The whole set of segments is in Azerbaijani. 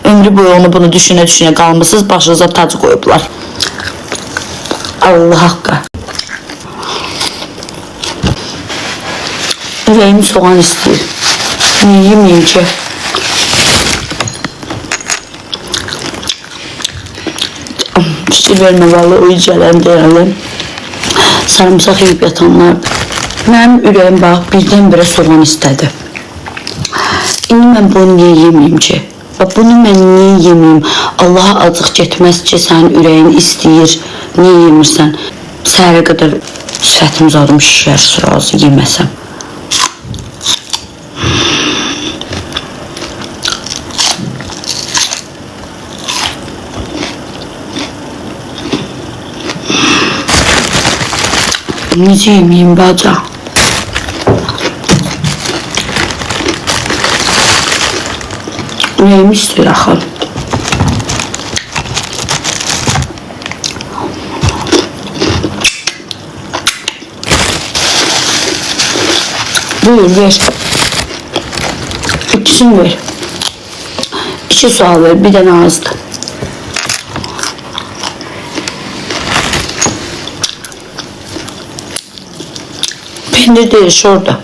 Ömrü boyu onu bunu düşünə qalmısınız, başınıza tac qoyublar. Allah haqqı. Ürəyim soğan istəyir. Niyə yeməyim ki? Fikir vermə, vallahi o icələn deyəlim. Sarımsaq yiyib yatanlardır. Mənim ürəyim bax, birdən-birə soğan istədi. İndi mən bunu niyə yeməyim ki? Bunu mən niyə yeməyim? Allaha acıq getməz ki, sənin ürəyin istəyir, niyə yemirsən? Səhərə qədər sifətim zadım şişər, sırazı yeməsəm. Necə yeməyim baca? Ürəyim istəyir axı. Buyur, ver. İkisini ver. 2 sual ver, bir dənə azdır. Pendir değil, şurada.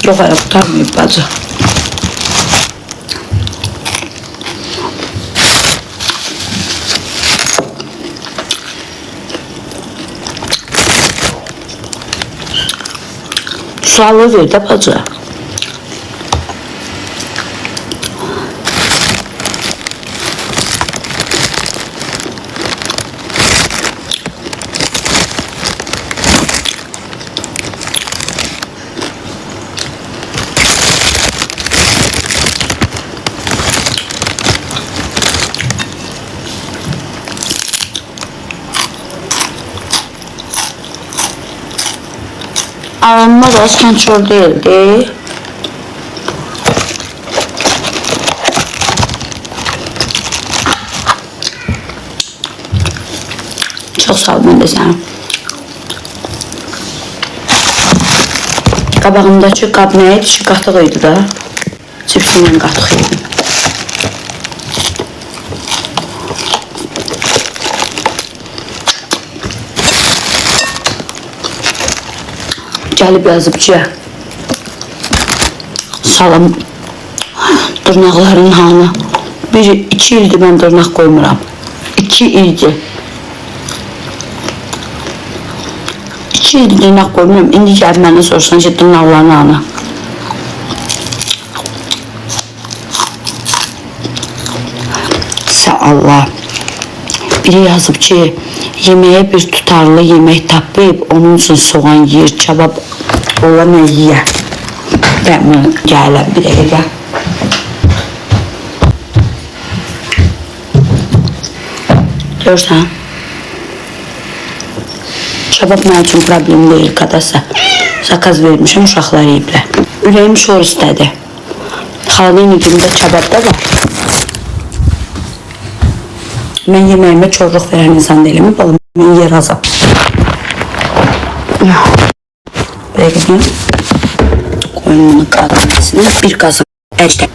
Yok, hayır, kurtarmayıp bacı. Sualı ver de bacı. Aranma da sansör değildi. Çok sağ ol, ben de sana. Qabağımdakı qab nə idi? Şu qatıq idi da. Cipsindən qatıq yedim. Gəlib yazıb ki, salam dırnaqların hanı. 2 ildir mən dırnaq qoymuram. 2 ildir. 2 ildir dırnaq qoymuram. İndi gəlib mənə sorsan ki, dırnaqların hanı. Allah. Biri yazıb ki, yeməyə bir tutarlı yemək tapıb, onun üçün soğan yiyir, kebab ola nə yiyər. Mən gələm bir dəqiqə. Görsən, kebab mənim üçün problem deyil, qadasa. Zakaz vermişim, uşaqlar yiyiblər. Ürəyim şor istədi. Xalqın günündə kebab da var. Mən yeməyimə çorluq verən insan deyilimi, balım, mən yer azam. Bəqədən, qoyunun qadınəsindən bir qazıq əcdə.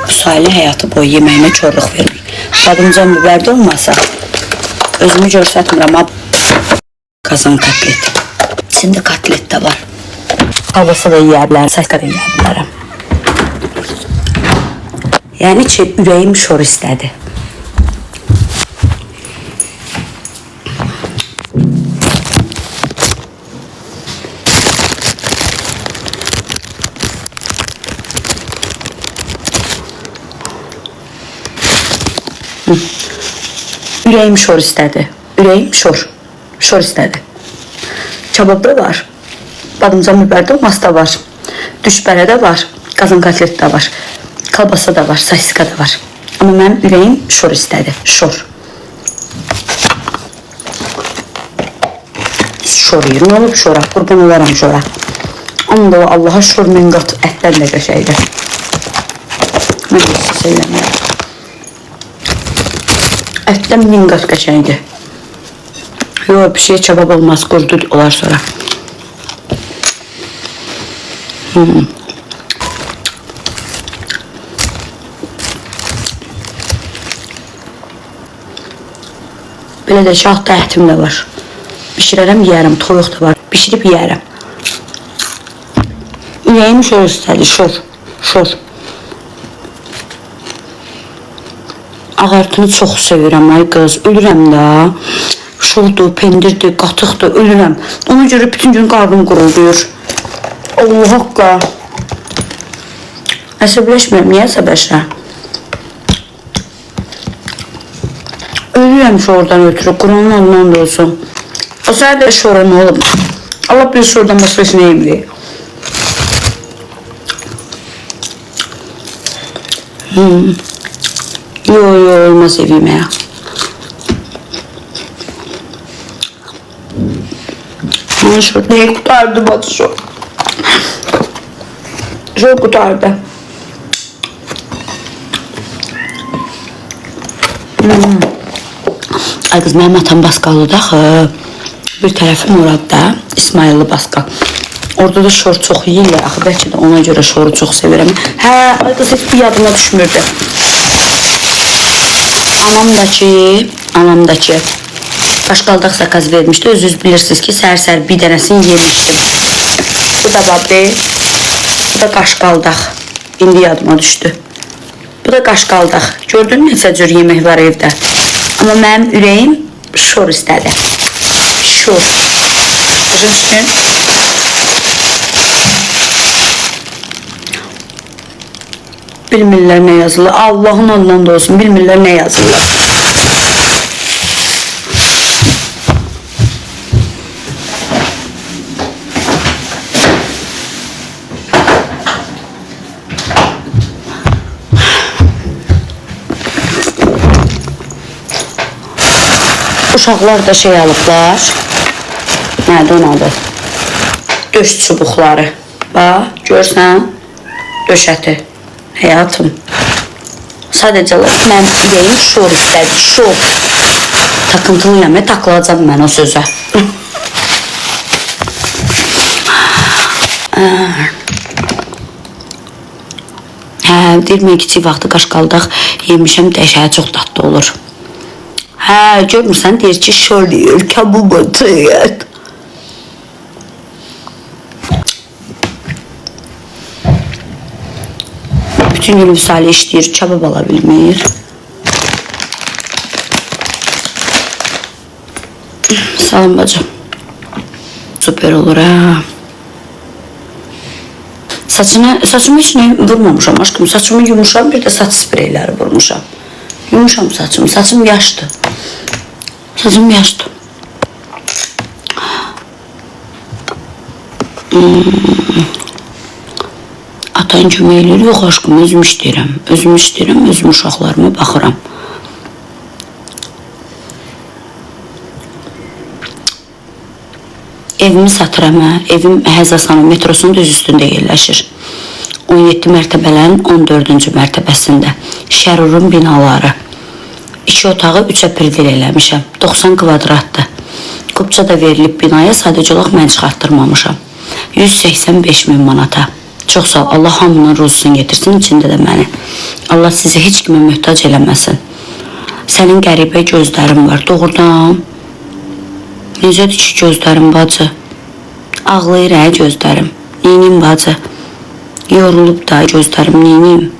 Bu sayılı həyatı boyu yeməyimə çorluq vermir. Badımcan biberdə olmasa, özümü görsətmirəm, qazan katlet. İçində katlet də var. Qalbasa da yiyə bilərəm, səska da yiyə bilərəm. Yani ki, ürəyim şor istədi. Ürəyim şor istədi. Ürəyim şor istədi. Kebabda var. Badımcan biberdə olması da var. Düşbərədə var. Qazan katlet də var. Kalbasa da var, sasiska da var. Ama mənim ürəyim şor istədi, şor. Şor yiyir, nə olub şora? Qurban olaram şora. Amma da o Allaha şor mən qat ətlər də qəşəkdir. Mən də söyləmirəm. Ətdən min qat qəşəkdir. Yox, bir şey kebab olmaz, qurdu olar sonra. Belə də şahda ətim də var. Bişirərəm, yiyərəm, toyuq da var. Bişirib yiyərəm. Ürəyim şor istədi, şor. Ağartını çox sevirəm, ay qız. Ölürəm də. Şordur, pendirdir, qatıqdır, ölürəm. Ona görə bütün gün qarnım qurulduyur. Allah haqqa. Əsəbləşmirəm, niyə əsəbləşirəm? Ölürəm şordan ötürü, Quranın adından da olsun. O sənə də şora nə olub? Allah bir şordan başqa işini eyimləyir. Yo, olmaz evime ya. Şor neyi kurtardı Batu şor? Şor kurtardı. Ay kız, mənim atam Baskalıdır axı. Bir tərəfim orada, İsmailli Baskal. Orada da şor çox yiyirlər axı, bəlkə də ona görə şoru çox sevirəm. Hə, ay kız, heç bir yadıma düşmürdü. Anamdakı qaşqaldaq zakaz vermişdi. Özünüz bilirsiniz ki, səhər-səhər bir dənəsini yemişdim. Bu da babi, bu da qaşqaldaq. İndi yadıma düşdü. Bu da qaşqaldaq. Gördün necə cür yemək var evdə. Amma mənim ürəyim şor istədi. Şor. Rüstün. Bilmirlər nə yazılır. Allahın adından da olsun, bilmirlər nə yazılır. Uşaqlar da şey alıblar. Nədir onun adı? Döş çubuqları. Bax, görsən? Döş əti. Həyatım. Sadəcə mən ürəyim şor istədi. Şor. Takıntılıyam. Takılacam mən o sözə. Deyirəm, kiçik vaxtı qaşqaldaq yemişəm, dəhşəyə çox dadlı olur. Görmürsən, deyir ki, şor deyir, kabub atıyır. Bütün gün Vüsali işləyir, kabab ala bilmir. Salam bacım. Süper olur ha. Saçımı heç nə vurmamışam aşkım. Saçımı yumuşam, bir də saç spreyləri vurmuşam. Yumuşam saçım. Saçım yaşdı. Saçım yaşdı. Atan köməkləri yox aşkım, özüm işləyirəm. Özüm uşaqlarıma baxıram. Evimi satıram, evim Həzəsanı metrosunun düz üstündə yerləşir. 17 mərtəbələrin 14-cü mərtəbəsində. Şərurun binaları. 2 otağı 3-ə prirdil eləmişəm. 90 kvadratdır. Qubça da verilib binaya, sadəcə olaq mən çıxartdırmamışam. 185.000 manata. Çox sağ ol, Allah hamının ruzusunu getirsin, içində də məni. Allah sizi heç kimə möhtac eləməsin. Sənin qəribə gözlərin var, doğrudan. Necədir ki gözlərim bacı? Ağlayır gözlərim. Neynim bacı? Yorulub da gözlərim, neynim?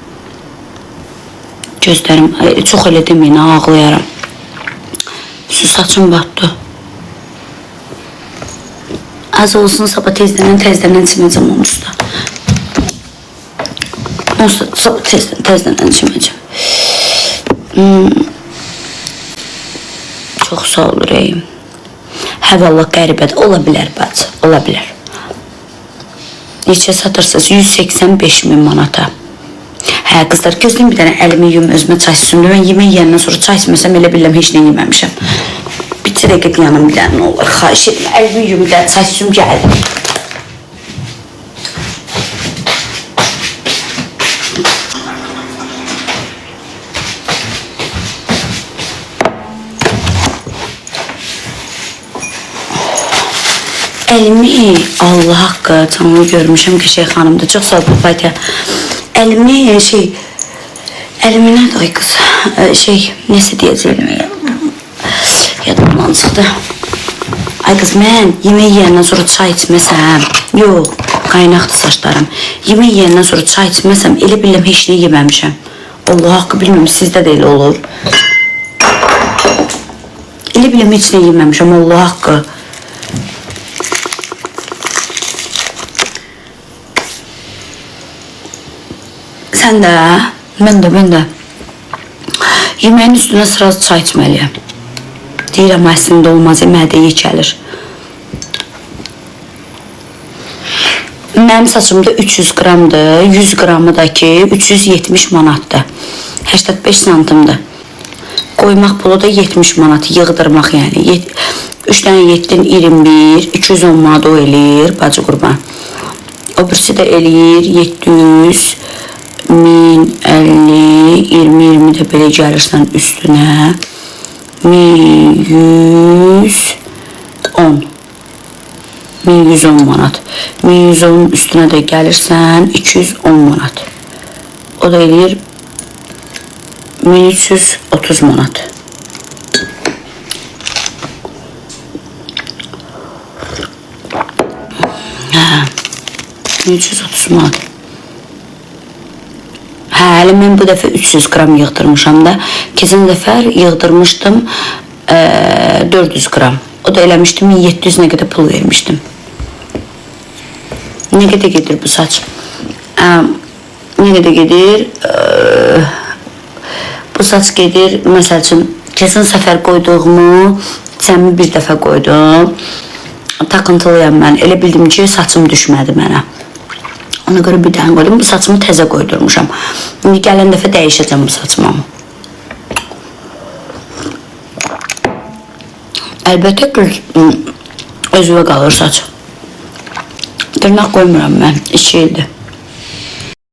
Gözlərim, çox elə deməyin, ağlayaram. Saçım batdı. Az olsun, sabah tezdən çiməcəm onun üstə. Sabah tezdən çiməcəm. Çox sağ ol ürəyim. Hə, vallah qəribədir. Ola bilər bacı, ola bilər. Neçə satırsınız? 185.000 manata. Hə, qızlar, gözləyim bir dənə əlimi yum, özümə çay süzümdür. Mən yemək yiyəndən sonra çay içməsəm, elə biləm, heç nə yeməmişəm. Bir çirəqət yanım bir dənə, nə olur, xahiş etmə. Əlimi yum, bir dənə çay süzüm, gəldim. Əlimi Əlimi Allah haqqı canlı görmüşəm ki, şey xanımda çox sağ ol papatya. Əlimi əlimi nədir ay qız? Nəsə deyəcəyim ya. Yadımdan çıxdı. Ay qız, mən yemək yeyəndən sonra çay içməsəm, yox, qaynaqdır saçlarım. Yemək yeyəndən sonra çay içməsəm, elə biləm heç nə yeməmişəm. Allah haqqı bilmirəm, sizdə də elə olur. Elə biləm heç nə yeməmişəm, Allah haqqı. Sən də, mən də. Yeməyin üstünə sırası çay içməliyəm. Deyirəm, əslində olmaz, mədəyə gəlir. Mənim saçımda 300 qramdır, 100 qramı da ki 370 manatdır. 85 santimdir. Qoymaq pulu da 70 manat, yığdırmaq yəni. 3 dənə 7-dən 21, 210 manat o eləyir, bacı qurban. O birisi də eləyir 700, 1050, 20 də belə gəlirsən üstünə. 1110 manat. 1110 üstünə də gəlirsən 210 manat. O da eləyir 1330 manat. Hə, 1330 manat. Hələ mən bu dəfə 300 qram yığdırmışam da. Keçən dəfə yığdırmışdım 400 qram. O da eləmişdim 1700 nə qədər pul vermişdim. Nə qədər gedir bu saç? Nə qədər gedir? Bu saç gedir, məsəl üçün, keçən səfər qoyduğumu cəmi bir dəfə qoydum. Takıntılıyam mən. Elə bildim ki, saçım düşmədi mənə. Ona görə bir dənə qoydum, bu saçımı təzə qoydurmuşam. İndi gələn dəfə dəyişəcəm bu saçımı. Əlbəttə ki, özüvə qalır saç. Dırnaq qoymuram mən, 2 ildir.